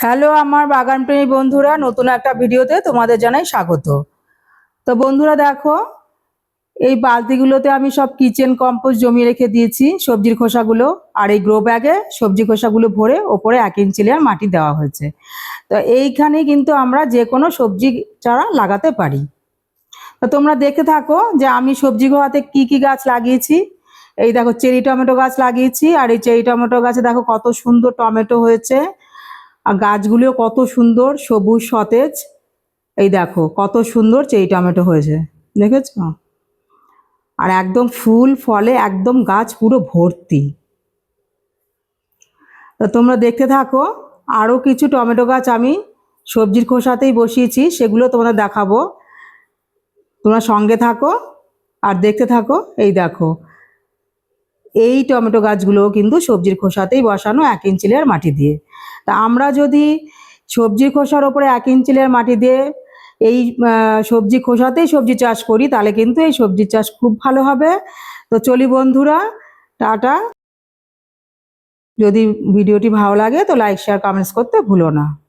Hello আমার বাগানপ্রেমী বন্ধুরা, নতুন একটা ভিডিওতে তোমাদের জানাই স্বাগত। তো বন্ধুরা দেখো, এই বালতিগুলোতে আমি সব কিচেন কম্পোস্ট জমিয়ে রেখে দিয়েছি, সবজির খোসাগুলো। আর এই গ্রো ব্যাগে সবজি খোসাগুলো ভরে ওপরে 1 ইঞ্চি লেয়ার মাটি দেওয়া হয়েছে। তো এইখানে কিন্তু আমরা যে কোনো সবজি চারা লাগাতে পারি। তো তোমরা দেখতে থাকো যে আমি সবজি ঘোড়াতে কি কি গাছ লাগিয়েছি। এই দেখো চেরি টমেটো গাছ লাগিয়েছি, আর এই চেরি টমেটো গাছে দেখো কত সুন্দর টমেটো হয়েছে। আর গাছগুলিও কত সুন্দর সবুজ সতেজ। এই দেখো কত সুন্দর চেরি টমেটো হয়েছে, দেখেছো? আর একদম ফুল ফলে একদম গাছ পুরো ভর্তি। তো তোমরা দেখতে থাকো, আরও কিছু টমেটো গাছ আমি সবজির খোসাতেই বসিয়েছি, সেগুলো তোমাদের দেখাবো। তোমরা সঙ্গে থাকো আর দেখতে থাকো। এই দেখো এই টমেটো গাছগুলো কিন্তু সবজির খোসাতেই বসানো 1 ইঞ্চি লেয়ার মাটি দিয়ে। তা আমরা যদি সবজির খোসার ওপরে 1 ইঞ্চি লেয়ার মাটি দিয়ে এই সবজি খোসাতেই সবজি চাষ করি, তাহলে কিন্তু এই সবজি চাষ খুব ভালো হবে। তো চলি বন্ধুরা, টাটা। যদি ভিডিওটি ভালো লাগে তো লাইক শেয়ার কমেন্টস করতে ভুলো না।